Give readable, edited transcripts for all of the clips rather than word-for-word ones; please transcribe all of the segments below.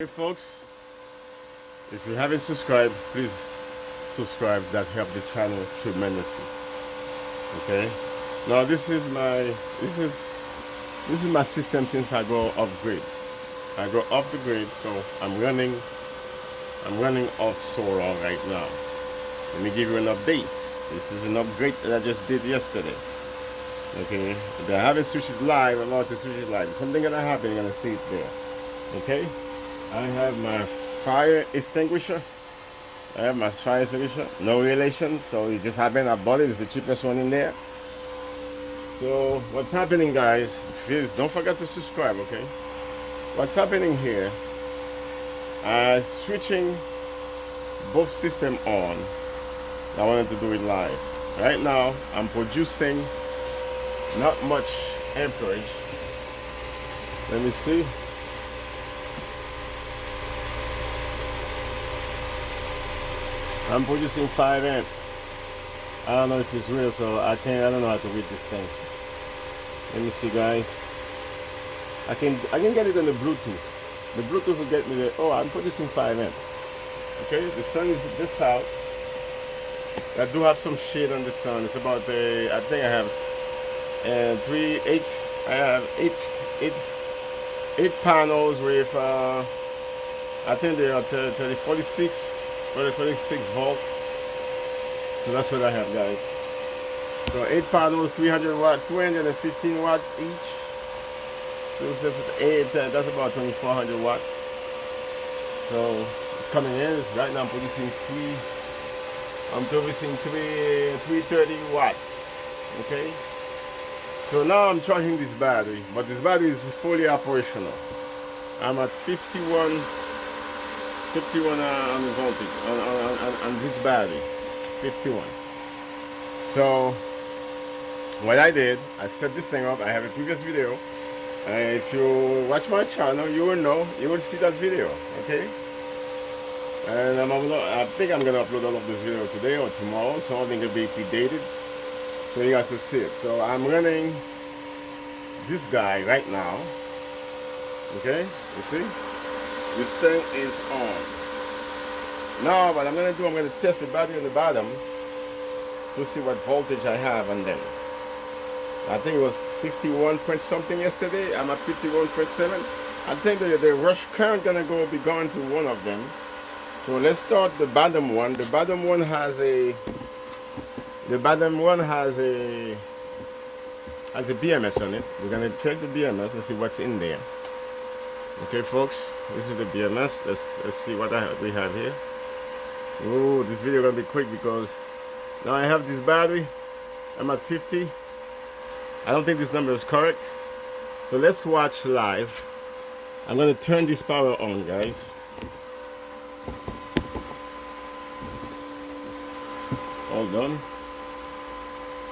Hey folks, if you haven't subscribed, please subscribe. That helps the channel tremendously. Okay. Now this is my system since I go off grid. I go off the grid, so I'm running off solar right now. Let me give you an update. This is an upgrade that I just did yesterday. Okay. If I haven't switched it live, I'm about to switch it live. Something gonna happen, you're gonna see it there. Okay. I have my fire extinguisher. No relation, so it just happened. I bought it. It's the cheapest one in there. So what's happening, guys? Please don't forget to subscribe. Okay. What's happening here? Switching both system on. I wanted to do it live. Right now, I'm producing not much amperage. Let me see. I'm producing 5 amp. I don't know if it's real, so I don't know how to read this thing. Let me see, guys. I can get it on the Bluetooth. The Bluetooth will get me the, oh, I'm producing 5 amp. Okay, the sun is just out. I do have some shade on the sun. It's about I think I have eight panels with I think they are 46 volt. So that's what I have, guys. So 8 panels, 300 watt, 215 watts each. So 8, that's about 2400 watts. So it's coming in. Right now I'm producing 330 watts. Okay. So now I'm charging this battery, but this battery is fully operational. I'm at 51 on the voltage on this battery, 51. So what I did, I set this thing up. I have a previous video. If you watch my channel, you will see that video. Okay. And I think I'm gonna upload all of this video today or tomorrow. So everything will be predated, so you guys will see it. So I'm running this guy right now. Okay, you see? This thing is on. Now what I'm going to do, I'm going to test the battery on the bottom to see what voltage I have on them. I think it was 51 point something yesterday. I'm at 51.7. I think the rush current going to be going to one of them. So let's start the bottom one. The bottom one has a BMS on it. We're going to check the BMS and see what's in there. Okay, folks, this is the BMS. Let's see what we have here. Ooh, this video gonna be quick because now I have this battery. I'm at 50. I don't think this number is correct. So let's watch live. I'm gonna turn this power on, guys. Hold on.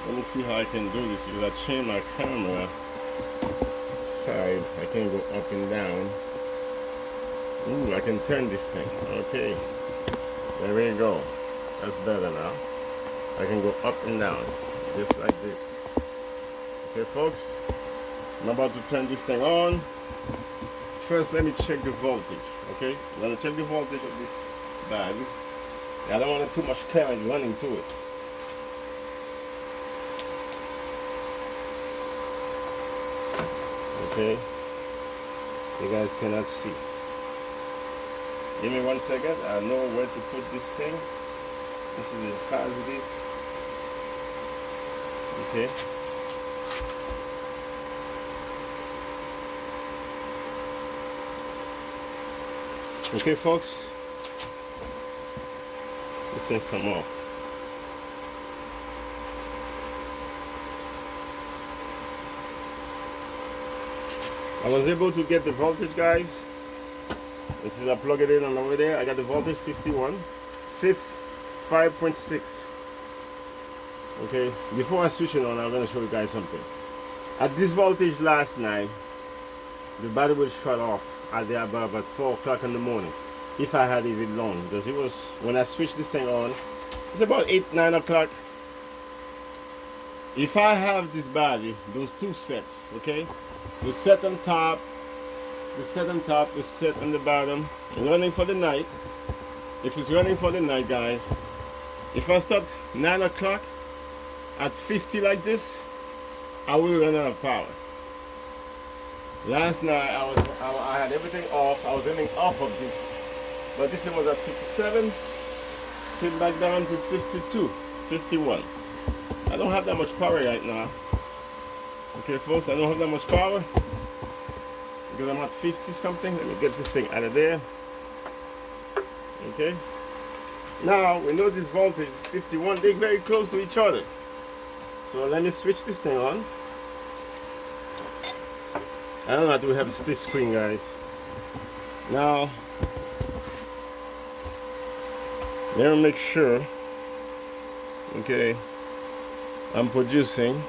Let me see how I can do this because I changed my camera side. I can go up and down. Ooh, I can turn this thing. Okay, there we go. That's better now. I can go up and down just like this. Okay, folks, I'm about to turn this thing on. First, let me check the voltage. Okay, I'm gonna check the voltage of this battery. I don't want too much current running to it. Okay, you guys cannot see. Give me 1 second. I know where to put this thing. This is the positive. Okay. Okay, folks. This thing come off. I was able to get the voltage, guys. This is I plug it in and over there. I got the voltage 51, 5.6. Okay. Before I switch it on, I'm gonna show you guys something. At this voltage last night, the battery will shut off at the about 4 o'clock in the morning. If I had it long, because it was when I switched this thing on, it's about 8-9 o'clock. If I have this battery, those two sets, okay, the set on top is set on top, is set on the bottom. Running for the night. If it's running for the night, guys, if I start 9 o'clock at 50 like this, I will run out of power. Last night I had everything off. I was running off of this, but this one was at 57. Came back down to 52, 51. I don't have that much power right now. Okay, folks, I don't have that much power because I'm at 50 something. Let me get this thing out of there. Okay. Now we know this voltage is 51. They're very close to each other. So let me switch this thing on. I don't know, do we have a split screen, guys? Now, let me make sure. Okay, I'm producing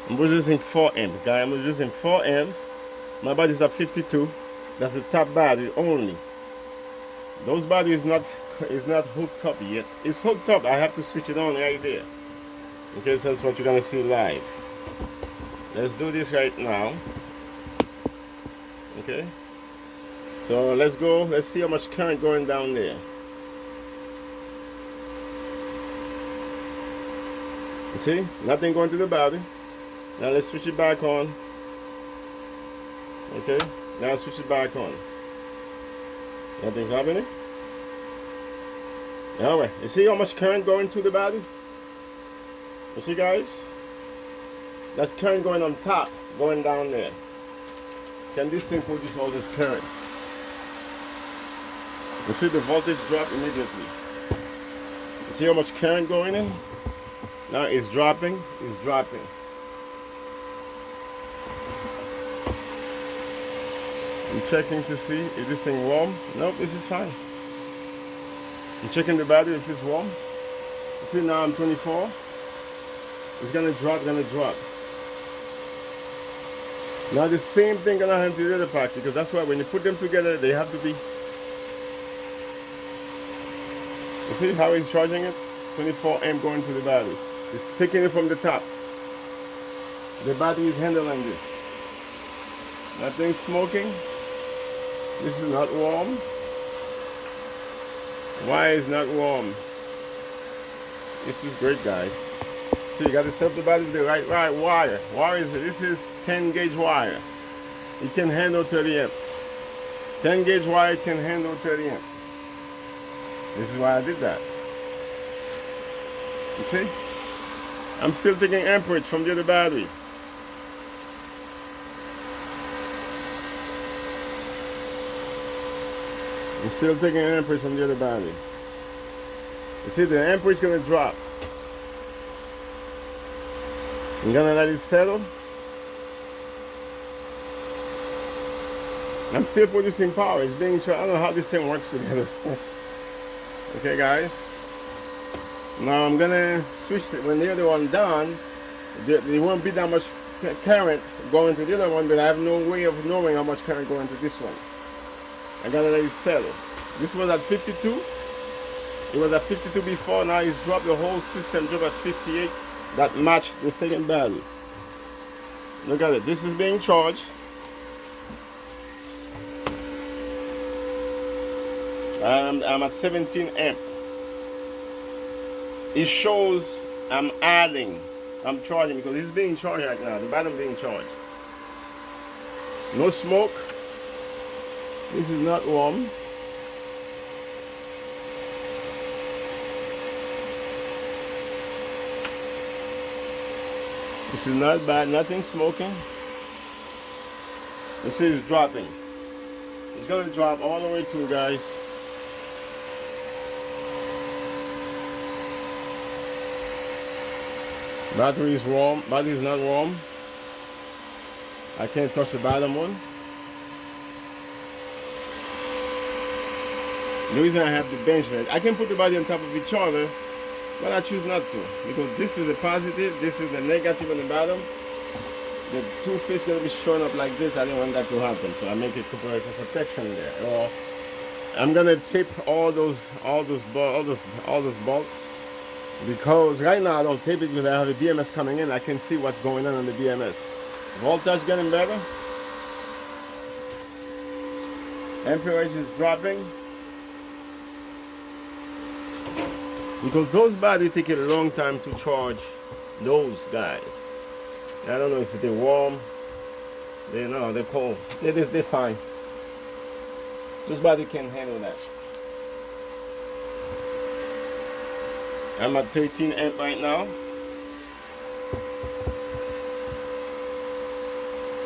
4 amps, guys. I'm producing 4 amps. My battery's at 52. That's the top battery only. Those batteries is not hooked up yet. It's hooked up. I have to switch it on right there. Okay, so that's what you're gonna see live. Let's do this right now. Okay, so let's go. Let's see how much current going down there. You see, nothing going to the battery. Now let's switch it back on. Okay, now switch it back on. Nothing's happening. Alright, you see how much current going to the battery? You see, guys? That's current going on top, going down there. Can this thing produce all this current? You see the voltage drop immediately. You see how much current going in? Now it's dropping, it's dropping. I'm checking to see if this thing warm. Nope, this is fine. I'm checking the battery if it's warm. You see, now I'm 24. It's gonna drop, Now the same thing gonna happen to the other pack, because that's why when you put them together, they have to be. You see how he's charging it? 24 amp going to the battery. It's taking it from the top. The battery is handling this. Nothing smoking. This is not warm. Why is not warm? This is great, guys. So you got to set up the battery with the right wire. Wire is this is 10 gauge wire. It can handle 30 amp. 10 gauge wire can handle 30 amp. This is why I did that. You see? I'm still taking amperage from the other battery. I'm still taking amperage from the other battery. You see, the amperage is going to drop. I'm going to let it settle. I'm still producing power. It's being I don't know how this thing works together. Okay, guys. Now I'm going to switch it. When the other one done, there won't be that much current going to the other one, but I have no way of knowing how much current going to this one. I gotta let it settle. This was at 52. It was at 52 before. Now it's dropped. The whole system dropped at 58. That matched the second battery. Look at it. This is being charged. I'm at 17 amp. It shows I'm adding. I'm charging because it's being charged right now. The battery is being charged. No smoke. This is not warm. This is not bad, nothing smoking. You see it's dropping. It's gonna drop all the way to, guys. Battery is warm, battery is not warm. I can't touch the bottom one. The reason I have the bench there, I can put the battery on top of each other, but I choose not to, because this is the positive, this is the negative on the bottom. The two face gonna be showing up like this. I didn't want that to happen, so I make a protection there. Or I'm gonna tape all those bolts, because right now I don't tape it because I have a BMS coming in. I can see what's going on the BMS. Voltage getting better. amperage is dropping, because those batteries take a long time to charge. Those guys, I don't know if they're warm, they're cold. They're fine. Those batteries can handle that. I'm at 13 amp right now.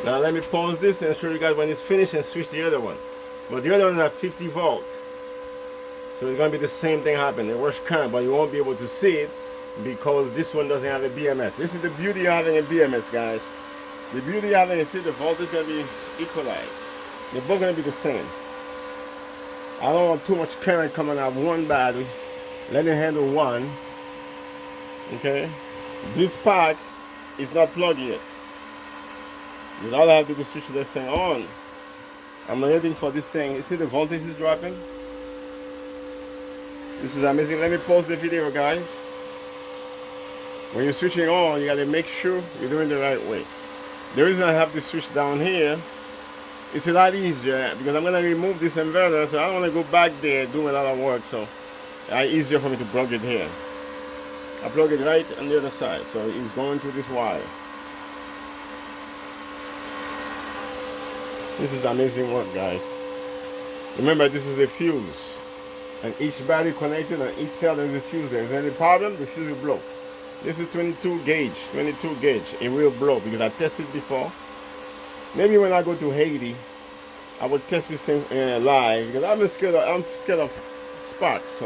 Now let me pause this and show you guys when it's finished and switch the other one. But the other one is at 50 volts. So it's going to be the same thing happening. It works current, but you won't be able to see it because this one doesn't have a BMS. This is the beauty of having a BMS, guys. The beauty of having it, see, the voltage is going to be equalized. They're both going to be the same. I don't want too much current coming out of one battery. Let it handle one. Okay? This pack is not plugged yet. Because all I have to do is switch this thing on. I'm waiting for this thing. You see the voltage is dropping? This is amazing. Let me pause the video, guys. When you're switching on, you gotta make sure you're doing the right way. The reason I have to switch down here, it's a lot easier because I'm gonna remove this inverter, so I don't wanna go back there doing a lot of work, so it's easier for me to plug it here. I plug it right on the other side, so it's going through this wire. This is amazing work, guys. Remember, this is a fuse. And each battery connected and each cell there's a fuse there. If there's any problem, the fuse will blow. This is 22 gauge. It will blow because I tested before. Maybe when I go to Haiti, I will test this thing live because I'm scared of sparks.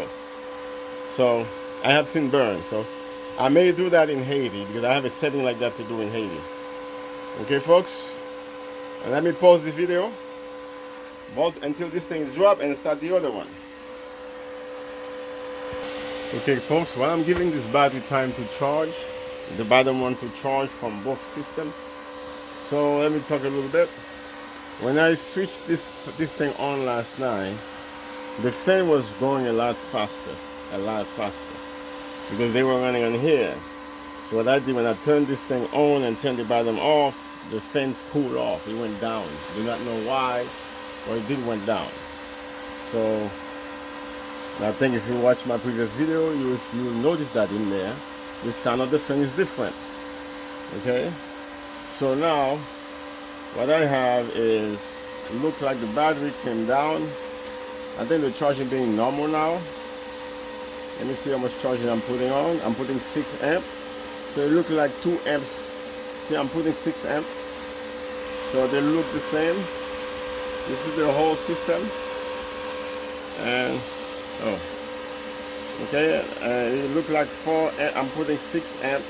So I have seen burn. So I may do that in Haiti because I have a setting like that to do in Haiti. Okay, folks? And let me pause the video until this thing drops and start the other one. Okay, folks, while I'm giving this battery time to charge, the bottom one to charge from both systems. So let me talk a little bit. When I switched this thing on last night, the fan was going a lot faster, because they were running on here. So what I did when I turned this thing on and turned the bottom off, the fan cooled off. It went down. Do not know why, but it did went down. So I think if you watch my previous video, you'll notice that in there, the sound of the fan is different. Okay? So now, what I have is, look like the battery came down. I think the charging being normal now. Let me see how much charging I'm putting on. I'm putting 6 amp. So it looks like 2 amps. See, I'm putting 6 amp. So they look the same. This is the whole system. And okay, it look like 4 amp. I'm putting 6 amp.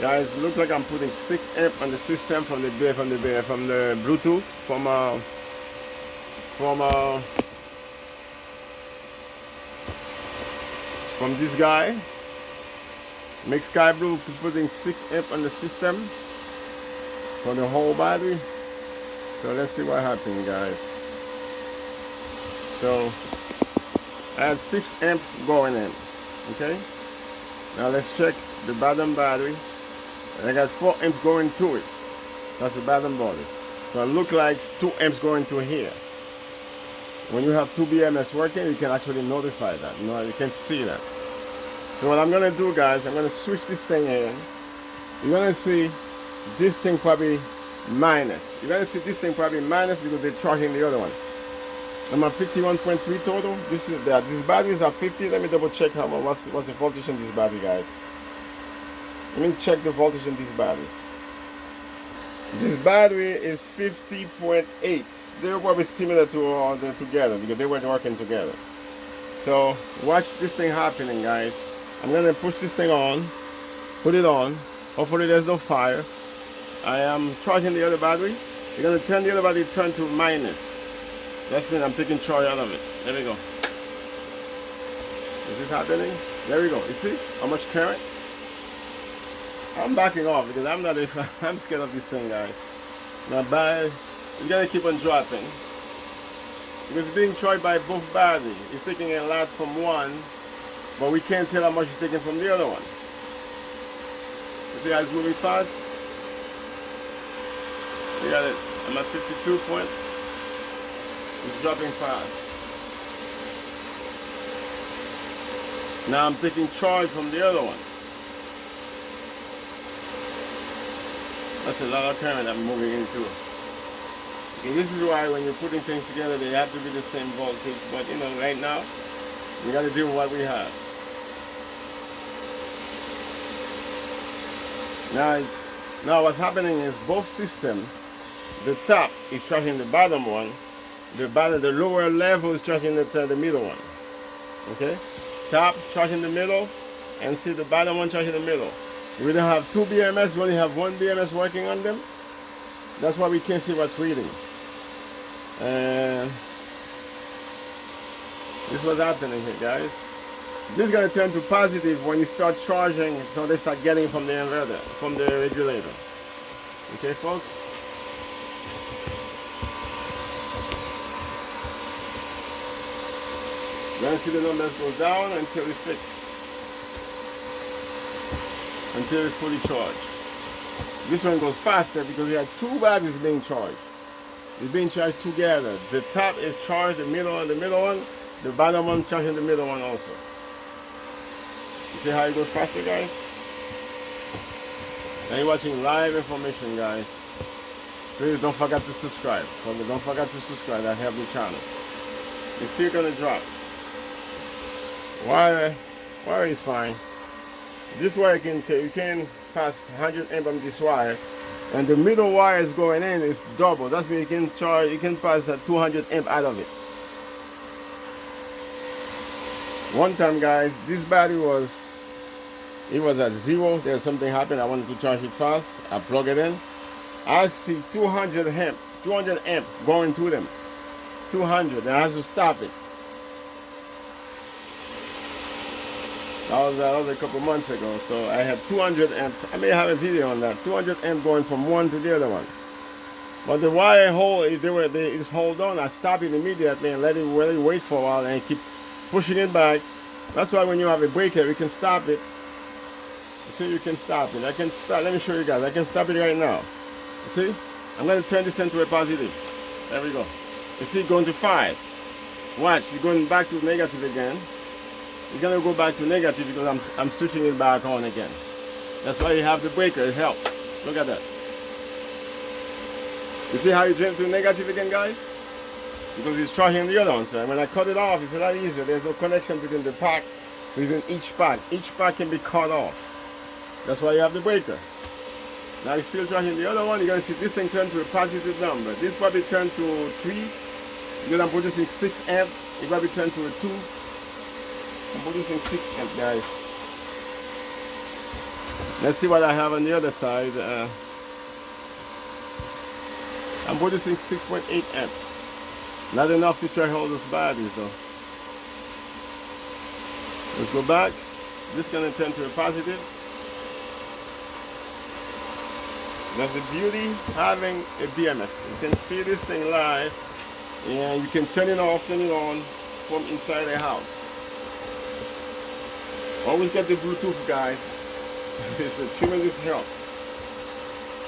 Guys, look like I'm putting 6 amp on the system from the Bluetooth from this guy. Make Sky Blue putting 6 amp on the system for the whole battery. So let's see what happens, guys. So I had 6 amp going in. Okay. Now let's check the bottom battery. And I got 4 amps going to it. That's the bottom battery. So it looks like 2 amps going to here. When you have 2 BMS working, you can actually notify that. You can see that. So what I'm gonna do, guys, I'm gonna switch this thing in. You're gonna see this thing probably minus. You're gonna see this thing probably minus because they're charging the other one. I'm at 51.3 total. This battery is at 50. Let me double check what's the voltage in this battery, guys. Let me check the voltage in this battery. This battery is 50.8. They were probably similar to together because they were working together. So watch this thing happening, guys. I'm gonna push this thing on, put it on. Hopefully there's no fire. I am charging the other battery. You're gonna turn the other battery to minus. That's mean I'm taking charge out of it. There we go. Is this happening? There we go. You see how much current? I'm backing off because I'm scared of this thing, guys. Now it's gonna keep on dropping. Because it's being charged by both batteries. It's taking a lot from one, but we can't tell how much it's taking from the other one. You see how it's moving fast? You got it. I'm at 52 point. It's dropping fast. Now I'm taking charge from the other one. That's a lot of current I'm moving into. Okay, this is why when you're putting things together, they have to be the same voltage. But you know, right now, we got to deal with what we have. Now what's happening is both systems, the top is charging the bottom one, the lower level is charging the middle one. Okay, top charging the middle, and see the bottom one charging the middle. We don't have two BMS, we only have one BMS working on them. That's why we can't see what's reading. And this was happening here, guys. This is going to turn to positive when you start charging, so they start getting from the inverter, from the regulator. Okay, folks? You're going to see the numbers go down until it fixes. Until it's fully charged. This one goes faster because we have two batteries being charged. It's being charged together. The top is charged, the middle one, the bottom one charging the middle one also. You see how it goes faster, guys? Now you're watching live information, guys. Please don't forget to subscribe. Don't forget to subscribe. That helps the channel. It's still gonna drop. Wire is fine. This wire you can pass 100 amp on this wire, and the middle wire is going in is double. That's means you can pass 200 amp out of it. One time, guys, this battery was at 0. There's something happened. I wanted to charge it fast. I plug it in. I see 200 amp going to them. 200, and I have to stop it. That was a couple months ago. So I had 200 amp. I may have a video on that. 200 amp going from one to the other one. But the wire just hold on. I stop it immediately and let it wait for a while and keep pushing it back. That's why when you have a breaker, you can stop it. You see, you can stop it. I can stop. Let me show you guys. I can stop it right now. You see? I'm going to turn this into a positive. There we go. You see, going to 5. Watch, you're going back to negative again. You're going to go back to negative because I'm switching it back on again. That's why you have the breaker. It helps. Look at that. You see how you jump to negative again, guys? Because it's charging the other one. So when I cut it off, it's a lot easier. There's no connection between the pack, between each pack. Each pack can be cut off. That's why you have the breaker. Now it's still charging the other one. You're going to see this thing turn to a positive number. This probably turn to 3 because I'm producing 6 amp. It probably turn to a 2. I'm producing 6 amp, guys. Let's see what I have on the other side. I'm producing 6.8 amp. Not enough to charge all those batteries though. Let's go back. This is going to turn to a positive. That's the beauty having a BMS. You can see this thing live and you can turn it off, turn it on from inside the house. Always get the Bluetooth, guys. It's a tremendous help.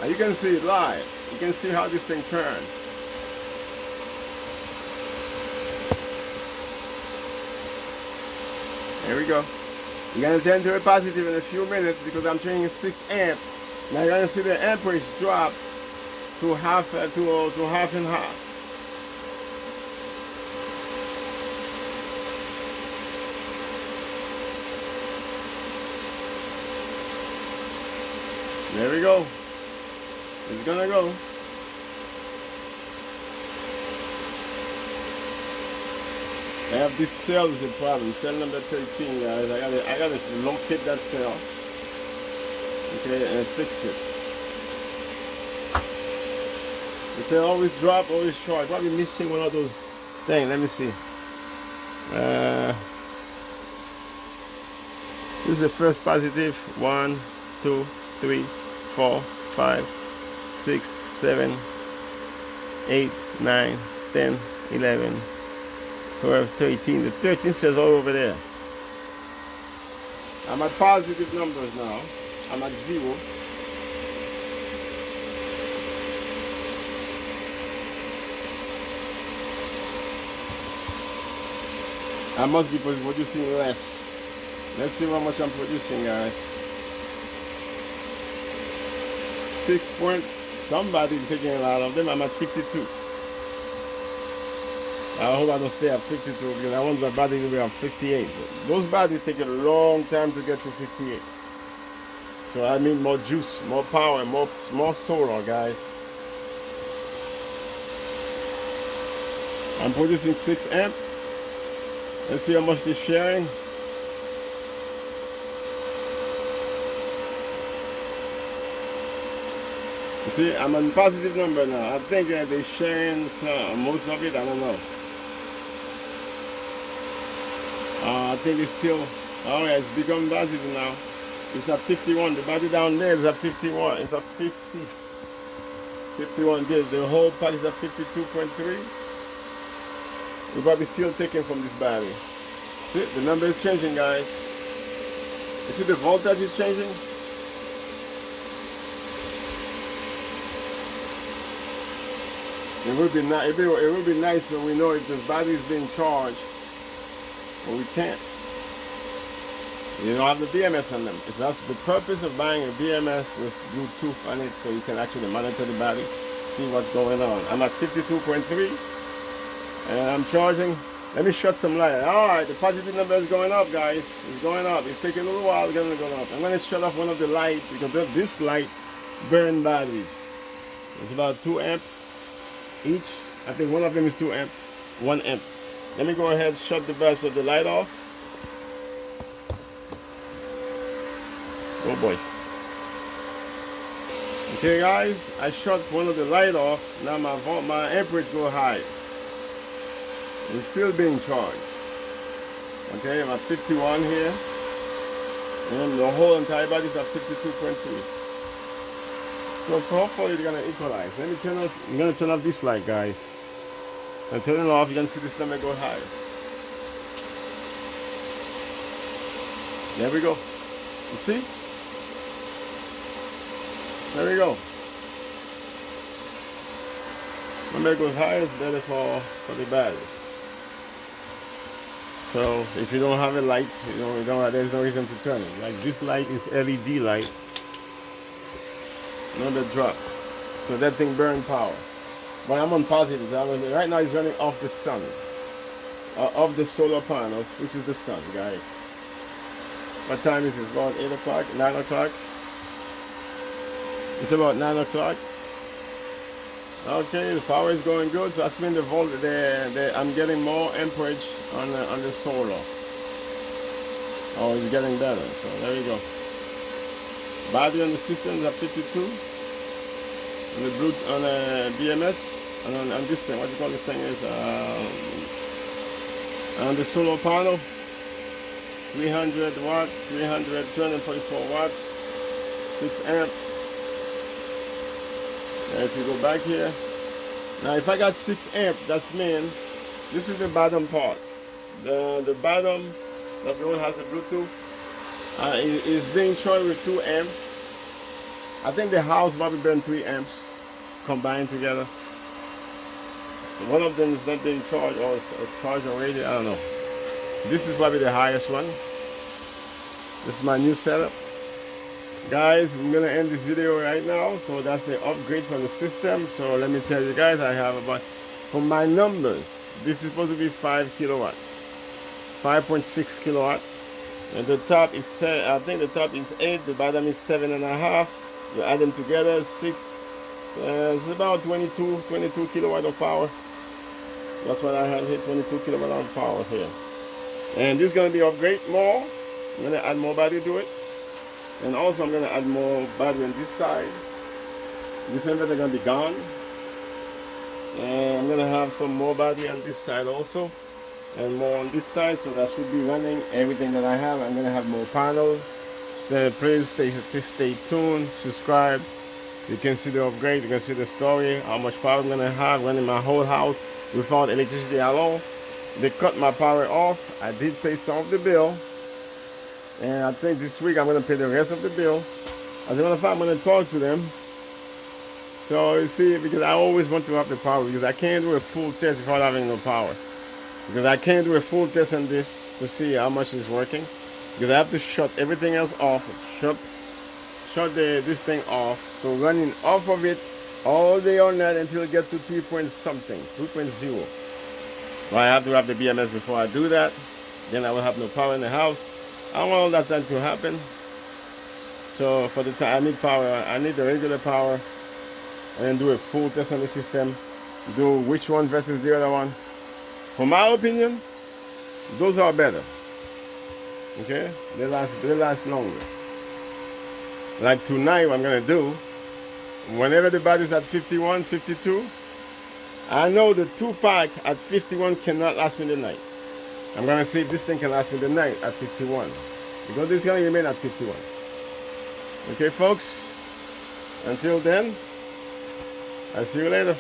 And you can see it live. You can see how this thing turns. There we go. You're going to turn to a positive in a few minutes because I'm changing 6 amp. Now you're going to see the amperage drop to half and half. There we go. It's gonna go. I have this cell is a problem. Cell number 13, guys. I gotta locate that cell. Okay, and fix it. The cell always drop, always charge. Probably missing one of those things. Let me see. This is the first positive. 1, 2, 3, 4, 5, 6, 7, 8, 9, 10, 11, 12, 13. The 13 says all over there. I'm at positive numbers now. I'm at 0. I must be producing less. Let's see how much I'm producing, guys. 6 point. Somebody's taking a lot of them. I'm at 52. I hope I don't stay at 52 because I want the battery to be at 58. Those batteries take a long time to get to 58. So I need more juice, more power, more solar, guys. I'm producing 6 amp. Let's see how much they're sharing. You see, I'm on positive number now. I think they're sharing most of it. I don't know. I think it's still, oh yeah, it's become positive now. It's at 51. The battery down there is at 51. It's at 50. 51 days. The whole pack is at 52.3. We're probably still taking from this battery. See, the number is changing, guys. You see the voltage is changing? It would be nice so we know if this battery is being charged, but we can't. You don't have the BMS on them. That's the purpose of buying a BMS with Bluetooth on it, so you can actually monitor the battery, see what's going on. I'm at 52.3, and I'm charging. Let me shut some light. All right, the positive number is going up, guys. It's going up. It's taking a little while. It's going to go up. I'm going to shut off one of the lights because this light burns batteries. It's about 2 amp each. I think one of them is 2 amp, 1 amp. Let me go ahead and shut the rest of the light off. Oh boy. Okay guys, I shut one of the light off. Now my amperage go high. It's still being charged. Okay, I'm at 51 here. And the whole entire body is at 52.3. So hopefully they're gonna equalize. Let me turn off. I'm gonna turn off this light, guys. And turn it off, you can see this number go high. There we go. You see? There we go. Number goes high, it's better for the battery. So if you don't have a light, there's no reason to turn it. Like this light is LED light. Another drop. So that thing burns power. But I'm on positive. Right now it's running off the sun. Off the solar panels, which is the sun, guys. What time is it? It's about 8 o'clock, 9 o'clock. It's about 9 o'clock. Okay, the power is going good, so that's mean I'm getting more amperage on the solar. Oh, it's getting better. So there you go. Battery on the system is at 52. On the Bluetooth, on the BMS, and on this thing, what you call this thing is on the solar panel, 300 watt, 244 watts, 6 amp. And if you go back here, now if I got 6 amp, that's mean this is the bottom part. The bottom, that's the one that has the Bluetooth. Is being charged with 2 amps. I think the house probably burn 3 amps combined together. So one of them is not being charged or it's charged already. I don't know. This is probably the highest one. This is my new setup. Guys, I'm gonna end this video right now. So that's the upgrade from the system. So let me tell you guys, I have about, for my numbers, this is supposed to be 5 kilowatt, 5.6 kilowatt. And the top is, I think the top is 8, the bottom is 7.5. You add them together, 6. It's about 22 kilowatt of power. That's what I have here, 22 kilowatt of power here. And this is going to be upgrade more. I'm going to add more battery to it. And also I'm going to add more battery on this side. This inverter is going to be gone. And I'm going to have some more battery on this side also. And more on this side, so that should be running everything that I have. I'm going to have more panels. Please stay tuned, subscribe. You can see the upgrade, you can see the story, how much power I'm going to have running my whole house without electricity at all. They cut my power off. I did pay some of the bill. And I think this week I'm going to pay the rest of the bill. As a matter of fact, I'm going to talk to them. So you see, because I always want to have the power, because I can't do a full test without having no power. because I can't do a full test on this to see how much is working, because I have to shut everything else off, shut this thing off. So running off of it all day or night until it get to 3 point something, 2.0. Well, I have to have the BMS before I do that. Then I will have no power in the house. I don't want all that time to happen. So for the time I need power, I need the regular power, and then do a full test on the system. Do which one versus the other one. For my opinion, those are better. Okay, they last longer. Like tonight, what I'm gonna do, whenever the battery's at 51, 52, I know the 2-pack at 51 cannot last me the night. I'm gonna see if this thing can last me the night at 51, because this is gonna remain at 51. Okay, folks. Until then, I'll see you later.